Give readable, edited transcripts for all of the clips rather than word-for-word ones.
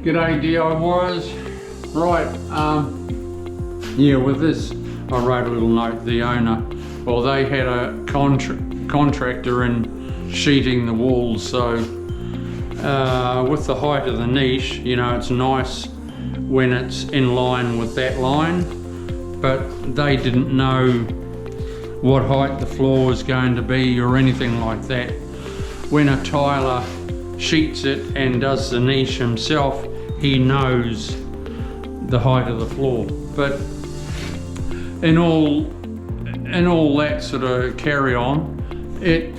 G'day DIYers. Right, yeah, with this I wrote a little note. The owner, well, they had a contractor in sheeting the walls, so with the height of the niche, you know, it's nice when it's in line with that line, but they didn't know what height the floor was going to be or anything like that. When a tiler sheets it and does the niche himself, he knows the height of the floor. But in all that sort of carry on, it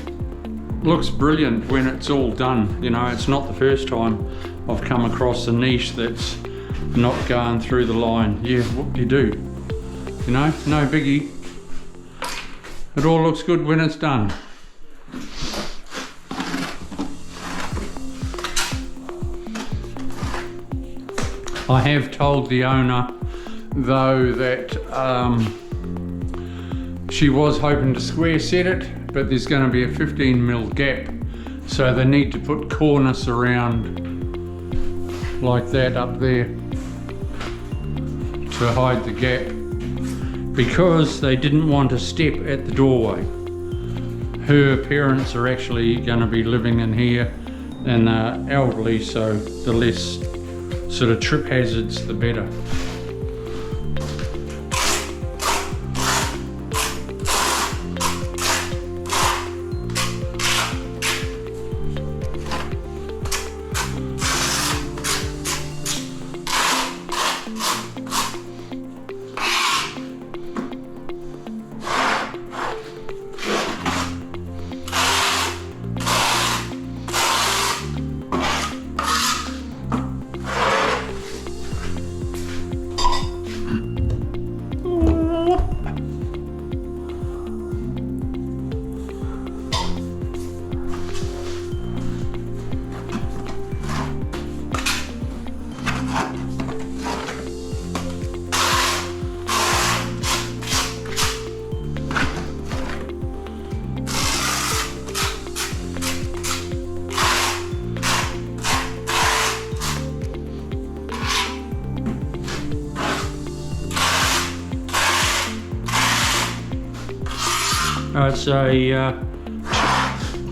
looks brilliant when it's all done. You know, it's not the first time I've come across a niche that's not going through the line. Yeah, what do you do? You know, no biggie. It all looks good when it's done. I have told the owner though that she was hoping to square set it, but there's going to be a 15mm gap, so they need to put cornice around like that up there to hide the gap, because they didn't want to step at the doorway. Her parents are actually going to be living in here and they're elderly, so the less sort of trip hazards, the better. It's a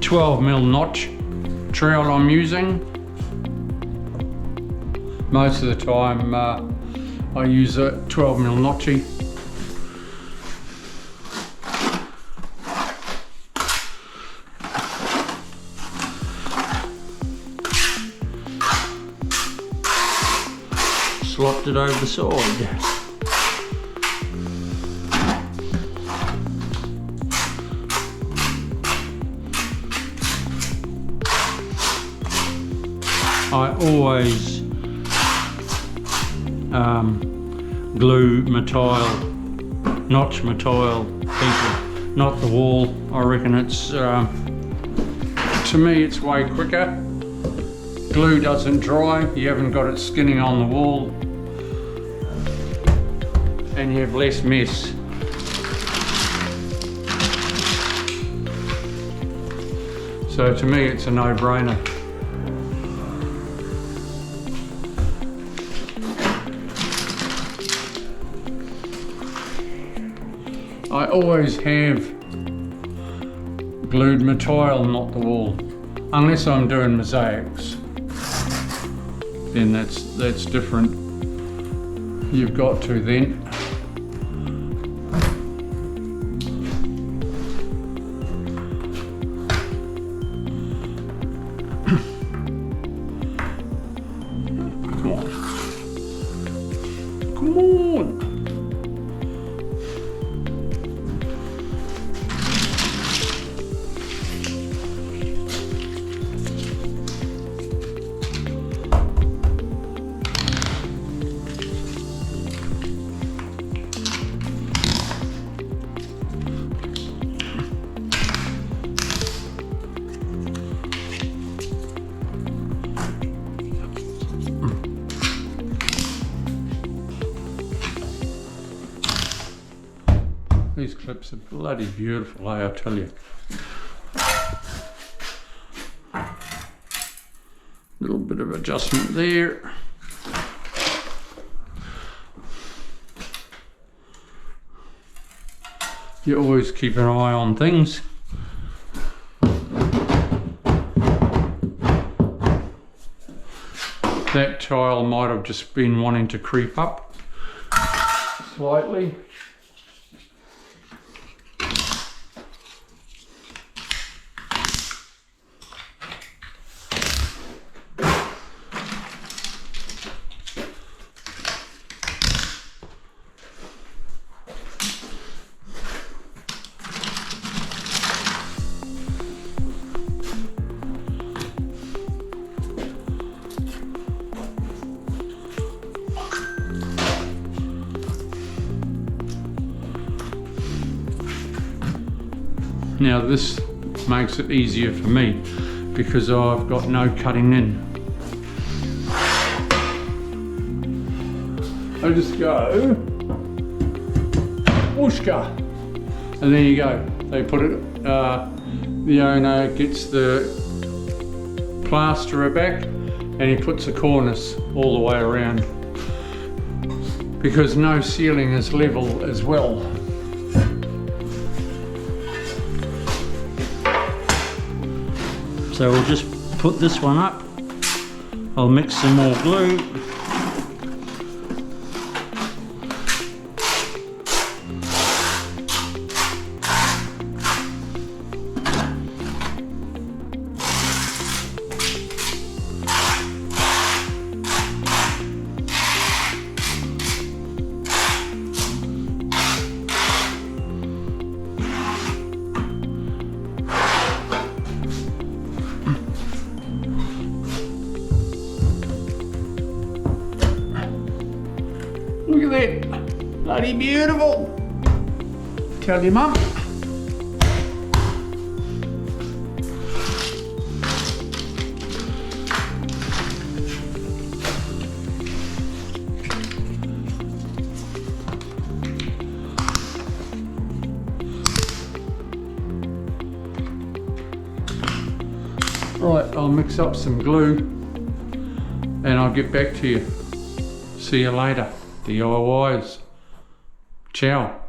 12mm notch trowel I'm using. Most of the time I use a 12mm notchy. Slopped it over the side. I always glue my tile, notch my tile, people, not the wall. I reckon it's, to me it's way quicker. Glue doesn't dry, you haven't got it skinning on the wall, and you have less mess. So to me it's a no-brainer. I always have glued my tile, not the wall, unless I'm doing mosaics. Then that's different. You've got to then. Come on. Come on. These clips are bloody beautiful, I tell you. Little bit of adjustment there. you always keep an eye on things. That tile might have just been wanting to creep up slightly. Now this makes it easier for me because I've got no cutting in. I just go, whooshka, and there you go. They put it, the owner gets the plasterer back and he puts a cornice all the way around because no ceiling is level as well. So we'll just put this one up. I'll mix some more glue. Look at that, bloody beautiful. Tell your mum. Right, I'll mix up some glue and I'll get back to you. See you later. DIYs. Ciao.